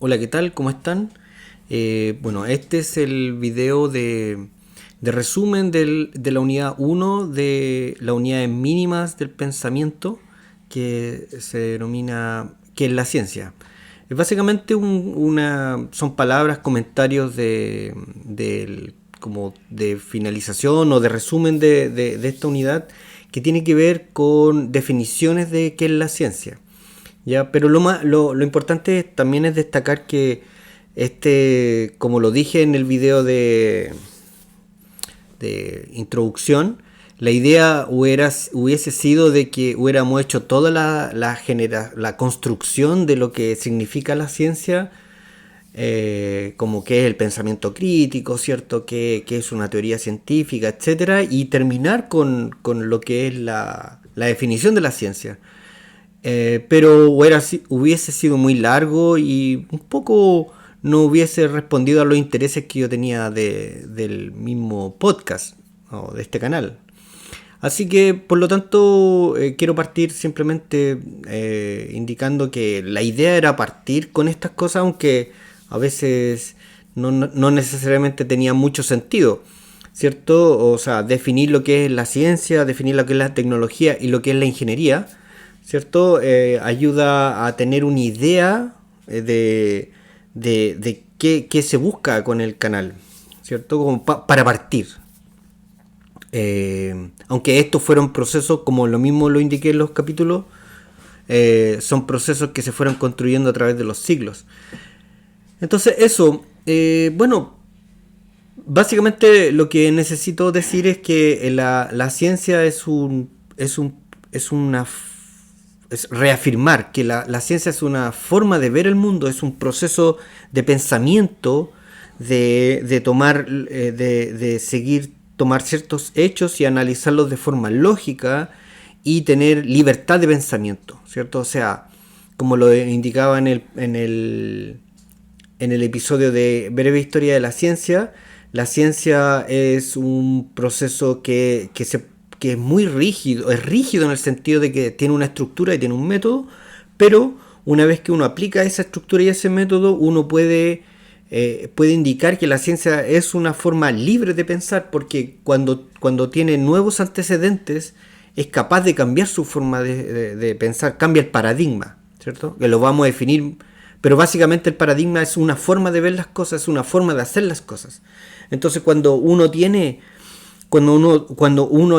Hola, ¿qué tal? ¿Cómo están? Bueno, este es el video de resumen de la unidad uno de las unidades mínimas del pensamiento que se denomina ¿qué es la ciencia? Es básicamente son palabras, comentarios como de finalización o de resumen de esta unidad que tiene que ver con definiciones de qué es la ciencia. Ya, pero lo importante también es destacar que como lo dije en el video de introducción, la idea hubiese sido de que hubiéramos hecho toda la construcción de lo que significa la ciencia, como que es el pensamiento crítico, ¿cierto? Que es una teoría científica, etcétera, y terminar con lo que es la definición de la ciencia. Pero hubiese sido muy largo y un poco no hubiese respondido a los intereses que yo tenía del mismo podcast o de este canal. Así que, por lo tanto, quiero partir simplemente indicando que la idea era partir con estas cosas, aunque a veces no necesariamente tenía mucho sentido, ¿cierto? O sea, definir lo que es la ciencia, definir lo que es la tecnología y lo que es la ingeniería, ¿cierto? Ayuda a tener una idea de qué se busca con el canal, ¿cierto? Como para partir. Aunque estos fueron procesos, como lo mismo lo indiqué en los capítulos, son procesos que se fueron construyendo a través de los siglos. Entonces eso, bueno, básicamente lo que necesito decir es que la ciencia es una es reafirmar que la ciencia es una forma de ver el mundo, es un proceso de pensamiento, de tomar, de seguir, tomar ciertos hechos y analizarlos de forma lógica y tener libertad de pensamiento, ¿cierto? O sea, como lo indicaba en el episodio de Breve Historia de la ciencia es un proceso que es muy rígido, es rígido en el sentido de que tiene una estructura y tiene un método, pero una vez que uno aplica esa estructura y ese método, uno puede indicar que la ciencia es una forma libre de pensar, porque cuando tiene nuevos antecedentes, es capaz de cambiar su forma de pensar, cambia el paradigma, ¿cierto? Que lo vamos a definir, pero básicamente el paradigma es una forma de ver las cosas, es una forma de hacer las cosas. Entonces cuando uno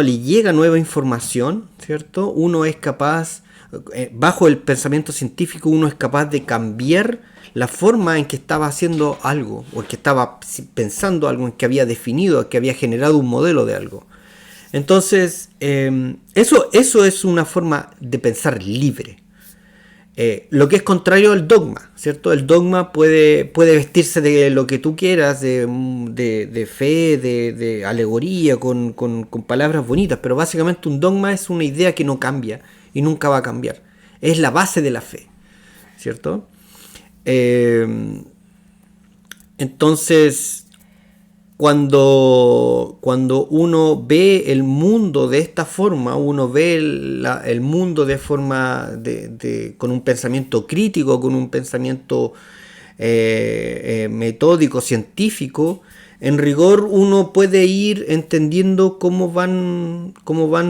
le llega nueva información, ¿cierto? Uno es capaz, bajo el pensamiento científico, uno es capaz de cambiar la forma en que estaba haciendo algo, o en que estaba pensando algo, en que había definido, que había generado un modelo de algo. Entonces, eso es una forma de pensar libre. Lo que es contrario al dogma, ¿cierto? El dogma puede vestirse de lo que tú quieras, de fe, de alegoría, con palabras bonitas, pero básicamente un dogma es una idea que no cambia y nunca va a cambiar. Es la base de la fe, ¿cierto? Eh, entonces, cuando uno ve el mundo de esta forma, uno ve el mundo de forma con un pensamiento crítico, con un pensamiento metódico, científico, en rigor uno puede ir entendiendo cómo van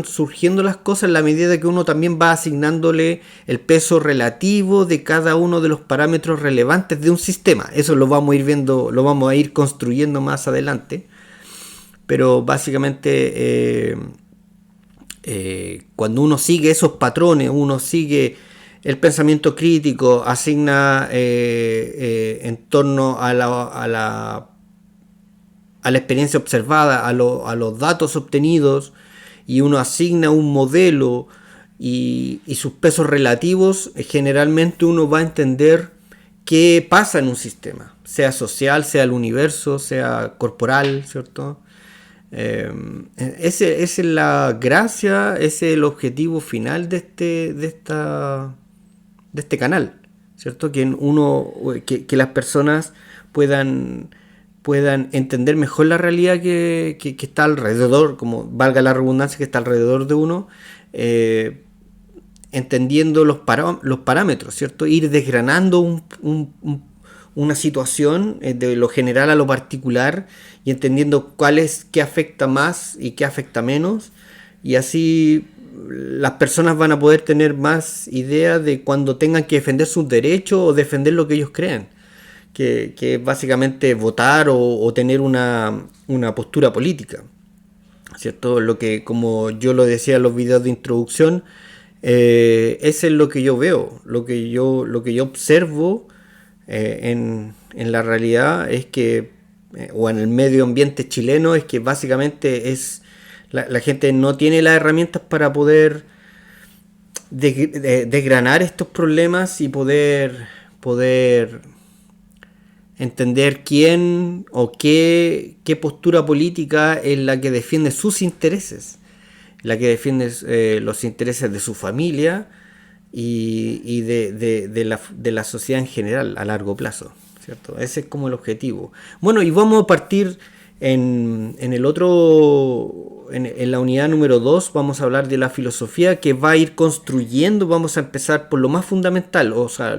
surgiendo las cosas en la medida que uno también va asignándole el peso relativo de cada uno de los parámetros relevantes de un sistema. Eso lo vamos a ir viendo, lo vamos a ir construyendo más adelante. Pero básicamente cuando uno sigue esos patrones, uno sigue el pensamiento crítico, asigna en torno a la experiencia observada, a los datos obtenidos, y uno asigna un modelo y sus pesos relativos, generalmente uno va a entender qué pasa en un sistema, sea social, sea el universo, sea corporal, ¿cierto? Esa es la gracia, ese es el objetivo final de este canal, ¿cierto? Que las personas puedan, puedan entender mejor la realidad que está alrededor, como valga la redundancia, que está alrededor de uno, eh, entendiendo los parámetros, ¿cierto? Ir desgranando una situación de lo general a lo particular y entendiendo qué afecta más y qué afecta menos, y así las personas van a poder tener más idea de cuando tengan que defender sus derechos o defender lo que ellos crean, que es básicamente votar o tener una postura política, ¿cierto? Lo que, como yo lo decía en los videos de introducción, ese es lo que yo veo, lo que yo observo en la realidad es que, o en el medio ambiente chileno, es que básicamente la gente no tiene las herramientas para poder desgranar estos problemas y poder entender quién o qué postura política es la que defiende sus intereses, la que defiende los intereses de su familia y de la sociedad en general a largo plazo, ¿cierto? Ese es como el objetivo. Bueno, y vamos a partir en el otro, en la unidad número 2, vamos a hablar de la filosofía que va a ir construyendo. Vamos a empezar por lo más fundamental, o sea,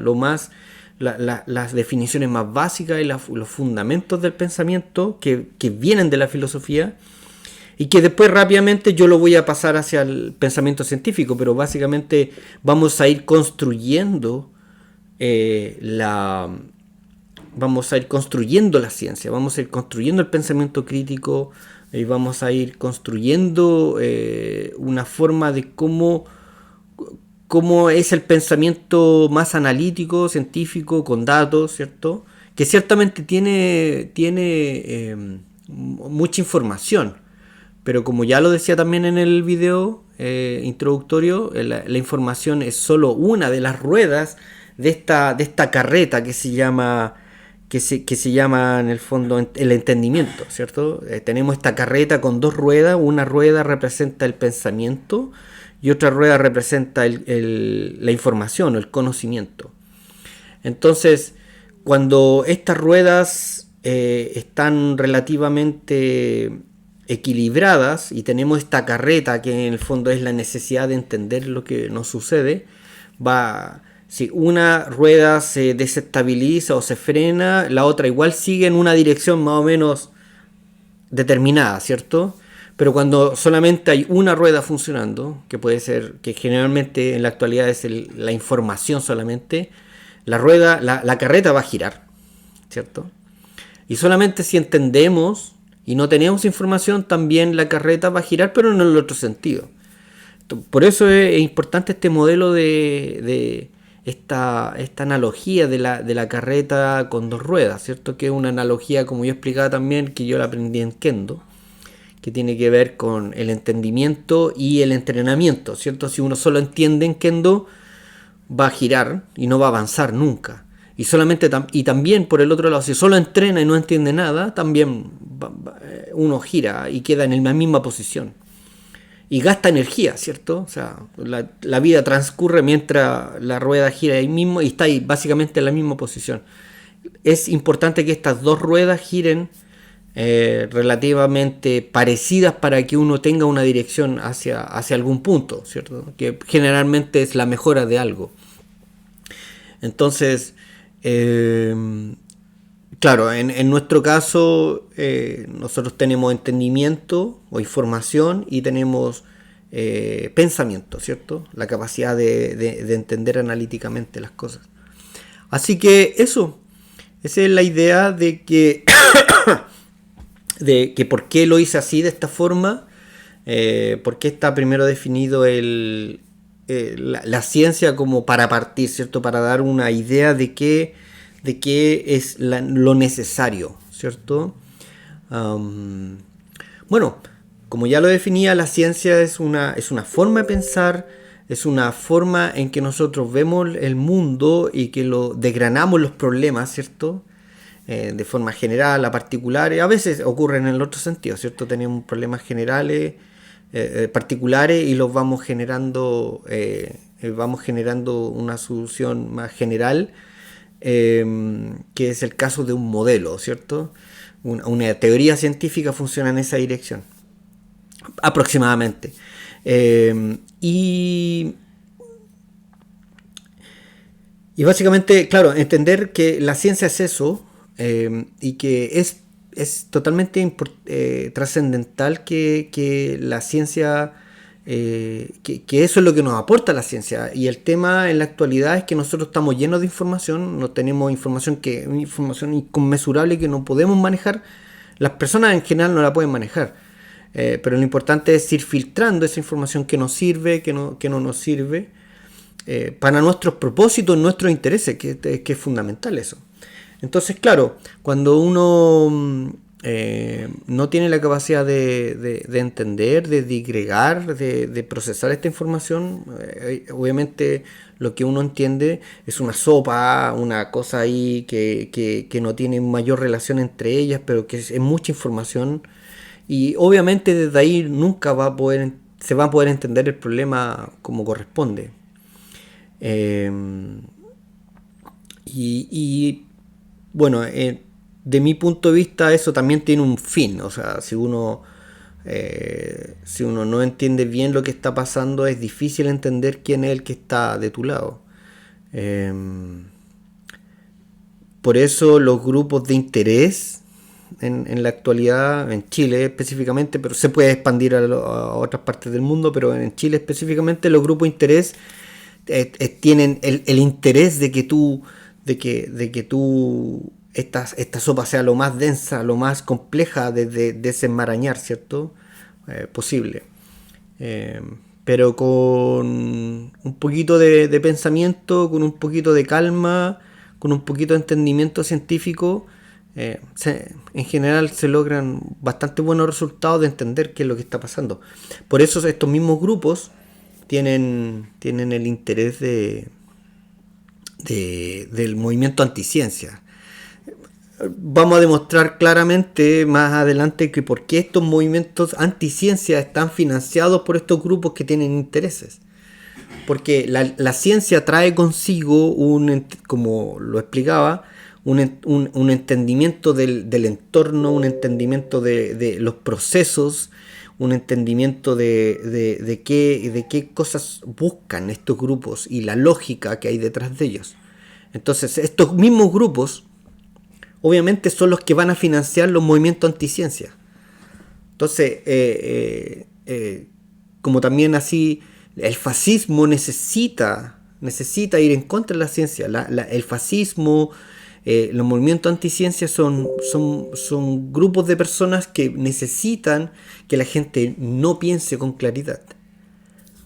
las definiciones más básicas y los fundamentos del pensamiento que vienen de la filosofía, y que después rápidamente yo lo voy a pasar hacia el pensamiento científico, pero básicamente vamos a ir construyendo vamos a ir construyendo la ciencia, vamos a ir construyendo el pensamiento crítico y vamos a ir construyendo una forma de cómo es el pensamiento más analítico, científico, con datos, ¿cierto? Que ciertamente tiene mucha información, pero como ya lo decía también en el video introductorio, la información es solo una de las ruedas de esta carreta que se llama en el fondo el entendimiento, ¿cierto? Tenemos esta carreta con dos ruedas, una rueda representa el pensamiento y otra rueda representa la información o el conocimiento. Entonces, cuando estas ruedas están relativamente equilibradas y tenemos esta carreta que en el fondo es la necesidad de entender lo que nos sucede, si una rueda se desestabiliza o se frena, la otra igual sigue en una dirección más o menos determinada, ¿cierto? Pero cuando solamente hay una rueda funcionando, que puede ser, que generalmente en la actualidad es la información solamente, la carreta va a girar, ¿cierto? Y solamente si entendemos y no tenemos información, también la carreta va a girar, pero en el otro sentido. Por eso es importante este modelo de esta analogía de la carreta con dos ruedas, ¿cierto? Que es una analogía, como yo explicaba también, que yo la aprendí en Kendo, que tiene que ver con el entendimiento y el entrenamiento, ¿cierto? Si uno solo entiende en Kendo, va a girar y no va a avanzar nunca. Y también por el otro lado, si solo entrena y no entiende nada, también uno gira y queda en la misma posición. Y gasta energía, ¿cierto? O sea, la vida transcurre mientras la rueda gira ahí mismo y está ahí básicamente en la misma posición. Es importante que estas dos ruedas giren relativamente parecidas para que uno tenga una dirección hacia algún punto, ¿cierto? Que generalmente es la mejora de algo. Entonces, claro, en nuestro caso, nosotros tenemos entendimiento o información y tenemos pensamiento, ¿cierto? La capacidad de entender analíticamente las cosas. Así que esa es la idea de que, por qué lo hice así, de esta forma, por qué está primero definido la ciencia como para partir, ¿cierto? Para dar una idea de qué es lo necesario, ¿cierto? Bueno, como ya lo definía, la ciencia es una forma de pensar, es una forma en que nosotros vemos el mundo y que desgranamos los problemas, ¿cierto? De forma general a particulares. A veces ocurren en el otro sentido, ¿cierto? Tenemos problemas generales, particulares, y los vamos generando una solución más general, que es el caso de un modelo, ¿cierto? Una teoría científica funciona en esa dirección, aproximadamente. Y, Y básicamente, claro, entender que la ciencia es eso, y que es totalmente trascendental que la ciencia, que eso es lo que nos aporta la ciencia. Y el tema en la actualidad es que nosotros estamos llenos de información, no tenemos información inconmensurable que no podemos manejar. Las personas en general no la pueden manejar. Pero lo importante es ir filtrando esa información que nos sirve, que no nos sirve, para nuestros propósitos, nuestros intereses, que es fundamental eso. Entonces, claro, cuando uno no tiene la capacidad de entender, de digregar, de procesar esta información, obviamente lo que uno entiende es una sopa, una cosa ahí que no tiene mayor relación entre ellas, pero que es mucha información. Y obviamente desde ahí nunca se va a poder entender el problema como corresponde. Eh, y bueno, de mi punto de vista eso también tiene un fin. O sea, si uno no entiende bien lo que está pasando, es difícil entender quién es el que está de tu lado. Eh, por eso los grupos de interés en la actualidad, en Chile específicamente, pero se puede expandir a otras partes del mundo, pero en Chile específicamente los grupos de interés tienen el interés de que tú esta sopa sea lo más densa, lo más compleja de desenmarañar, ¿cierto? Posible. Eh, pero con un poquito de pensamiento, con un poquito de calma, con un poquito de entendimiento científico, en general se logran bastante buenos resultados de entender qué es lo que está pasando. Por eso estos mismos grupos tienen el interés del movimiento anticiencia. Vamos a demostrar claramente más adelante que por qué estos movimientos anticiencia están financiados por estos grupos que tienen intereses. Porque la ciencia trae consigo, como lo explicaba, un entendimiento del entorno, un entendimiento de los procesos, un entendimiento de qué cosas buscan estos grupos y la lógica que hay detrás de ellos. Entonces, estos mismos grupos obviamente son los que van a financiar los movimientos anticiencia. Entonces, como también así, el fascismo necesita ir en contra de la ciencia. El fascismo, los movimientos anticiencia son grupos de personas que necesitan que la gente no piense con claridad.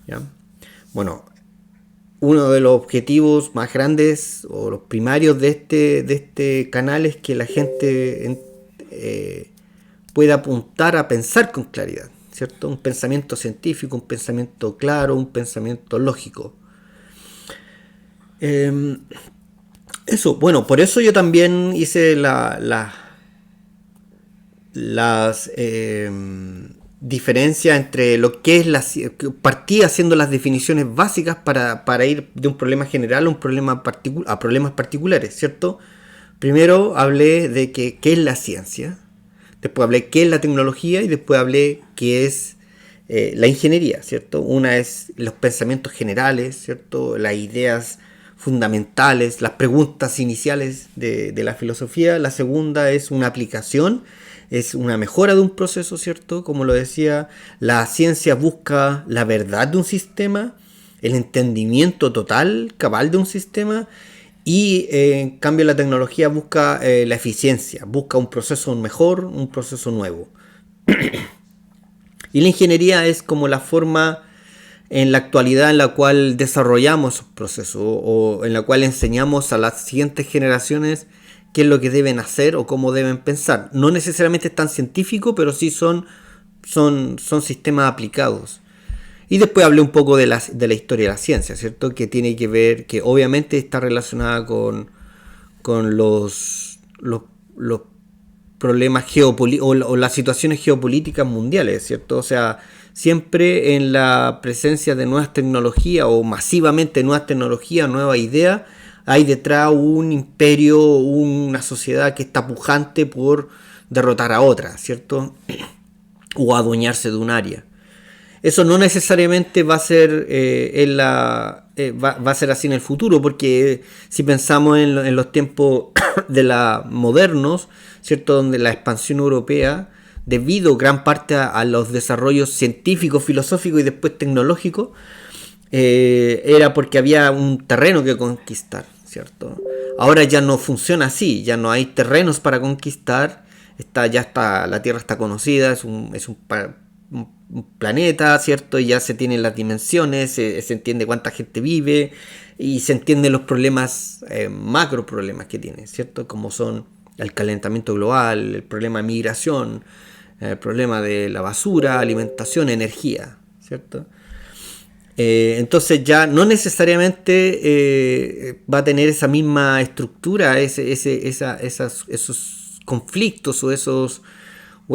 ¿Ya? Bueno, uno de los objetivos más grandes o los primarios de este canal es que la gente pueda apuntar a pensar con claridad, ¿cierto? Un pensamiento científico, un pensamiento claro, un pensamiento lógico. Eso, bueno, por eso yo también hice las diferencias entre lo que es partí haciendo las definiciones básicas para ir de un problema general a a problemas particulares, ¿cierto? Primero hablé de qué es la ciencia, después hablé qué es la tecnología y después hablé qué es la ingeniería, ¿cierto? Una es los pensamientos generales, ¿cierto? Las ideas fundamentales, las preguntas iniciales de la filosofía. La segunda es una aplicación, es una mejora de un proceso, ¿cierto? Como lo decía, la ciencia busca la verdad de un sistema, el entendimiento total, cabal de un sistema, y en cambio la tecnología busca la eficiencia, busca un proceso mejor, un proceso nuevo. Y la ingeniería es como la forma en la actualidad en la cual desarrollamos esos procesos o en la cual enseñamos a las siguientes generaciones qué es lo que deben hacer o cómo deben pensar. No necesariamente es tan científico, pero sí son sistemas aplicados. Y después hablé un poco de la historia de la ciencia, ¿cierto? Que tiene que ver, que obviamente está relacionada con los problemas geopolíticos o las situaciones geopolíticas mundiales, ¿cierto? O sea, siempre en la presencia de nuevas tecnologías o masivamente nuevas tecnologías, nuevas ideas, hay detrás un imperio, una sociedad que está pujante por derrotar a otra, ¿cierto? O adueñarse de un área. Eso no necesariamente va a ser en va a ser así en el futuro, porque si pensamos en los tiempos de la modernos, ¿cierto? Donde la expansión europea, debido gran parte a los desarrollos científicos, filosóficos y después tecnológicos, era porque había un terreno que conquistar, ¿cierto? Ahora ya no funciona así, ya no hay terrenos para conquistar, la Tierra está conocida, es un planeta, ¿cierto? Y ya se tienen las dimensiones, se entiende cuánta gente vive y se entienden los problemas, macro problemas que tiene, ¿cierto? Como son el calentamiento global, el problema de migración, el problema de la basura, alimentación, energía, ¿cierto? Entonces ya no necesariamente va a tener esa misma estructura, esos conflictos o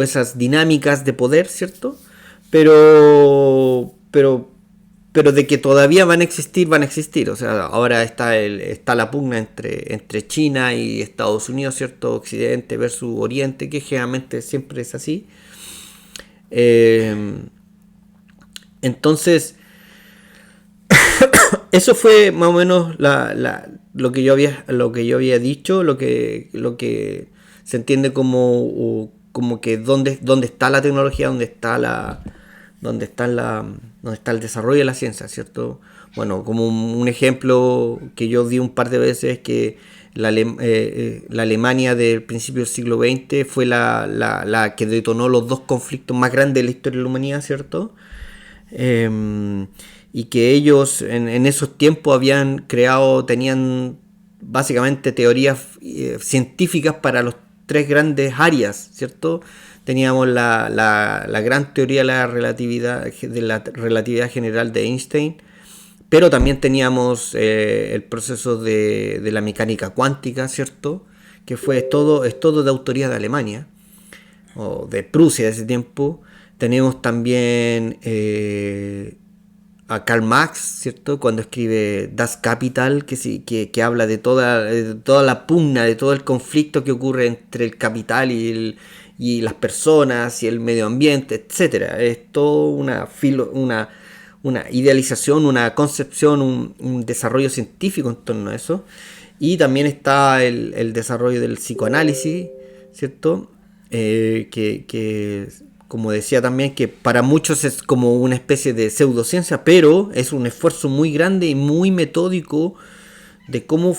esas dinámicas de poder, ¿cierto? Pero, pero, pero de que todavía van a existir. O sea, ahora está la pugna entre China y Estados Unidos, ¿cierto? Occidente versus Oriente, que generalmente siempre es así. Entonces, eso fue más o menos lo que yo había dicho, lo que se entiende como que dónde está la tecnología, dónde está el desarrollo de la ciencia, ¿cierto? Bueno, como un ejemplo que yo di un par de veces es que la Alemania del principio del siglo XX fue la que detonó los dos conflictos más grandes de la historia de la humanidad, ¿cierto? Y que ellos en esos tiempos tenían básicamente teorías científicas para los tres grandes áreas, ¿cierto? Teníamos la gran teoría de la relatividad general de Einstein, pero también teníamos el proceso de la mecánica cuántica, ¿cierto? Que es todo de autoría de Alemania, o de Prusia de ese tiempo. Tenemos también a Karl Marx, ¿cierto? Cuando escribe Das Kapital, que habla de toda la pugna, de todo el conflicto que ocurre entre el capital y las personas y el medio ambiente, etcétera. Es todo una idealización, una concepción, un desarrollo científico en torno a eso. Y también está el desarrollo del psicoanálisis, ¿cierto? Que como decía también, que para muchos es como una especie de pseudociencia, pero es un esfuerzo muy grande y muy metódico de cómo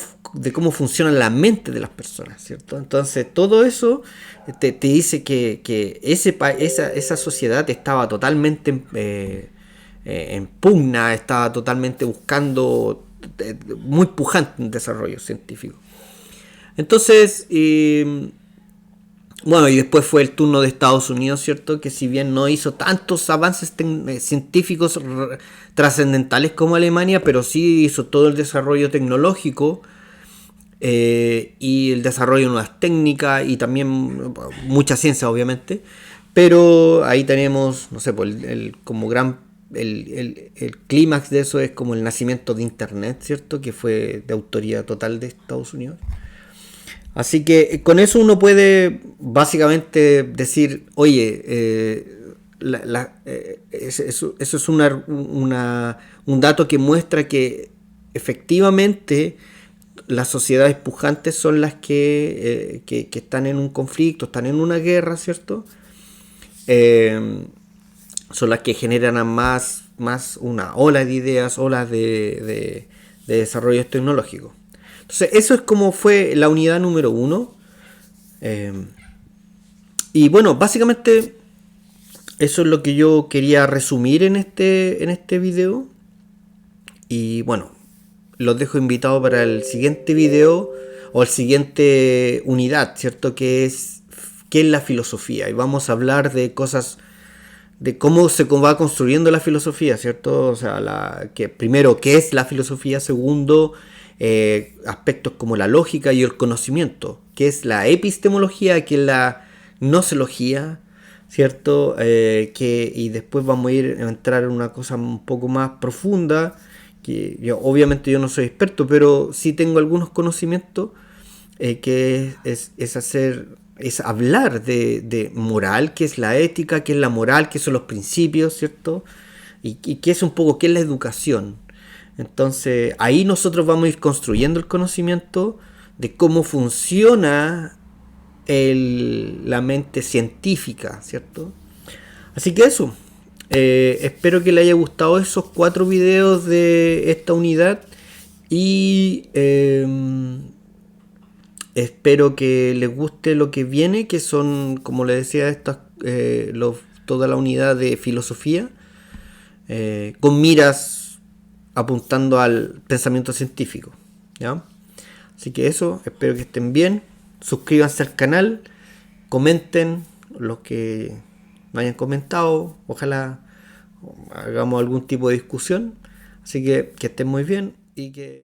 funciona la mente de las personas, ¿cierto? Entonces todo eso te dice que esa sociedad estaba totalmente en pugna, estaba totalmente buscando, muy pujante en desarrollo científico. Entonces, bueno, y después fue el turno de Estados Unidos, ¿cierto? Que si bien no hizo tantos avances científicos trascendentales como Alemania, pero sí hizo todo el desarrollo tecnológico y el desarrollo de nuevas técnicas y también mucha ciencia, obviamente. Pero ahí tenemos, no sé, pues el clímax de eso es como el nacimiento de Internet, ¿cierto? Que fue de autoría total de Estados Unidos. Así que con eso uno puede básicamente decir, oye, eso es un dato que muestra que efectivamente las sociedades pujantes son las que están en un conflicto, están en una guerra, ¿cierto? Son las que generan más una ola de ideas, olas de desarrollos tecnológicos. Entonces, eso es como fue la unidad número 1. Y bueno, básicamente eso es lo que yo quería resumir en este video. Y bueno, los dejo invitados para el siguiente video o el siguiente unidad, ¿cierto? Que es la filosofía. Y vamos a hablar de cosas, de cómo se va construyendo la filosofía, ¿cierto? O sea, primero, ¿qué es la filosofía? Segundo, aspectos como la lógica y el conocimiento, que es la epistemología, que es la gnoseología, ¿cierto? Y después vamos a entrar en una cosa un poco más profunda, que obviamente yo no soy experto, pero sí tengo algunos conocimientos, que es hablar de moral, que es la ética, que es la moral, que son los principios, ¿cierto? Y que es un poco qué es la educación. Entonces ahí nosotros vamos a ir construyendo el conocimiento de cómo funciona la mente científica, ¿cierto? Así que eso. Espero que le haya gustado esos 4 videos de esta unidad y espero que les guste lo que viene, que son, como les decía, toda la unidad de filosofía, con miras apuntando al pensamiento científico, ¿ya? Así que eso, espero que estén bien. Suscríbanse al canal, comenten los que me hayan comentado, ojalá hagamos algún tipo de discusión. Así que estén muy bien y que...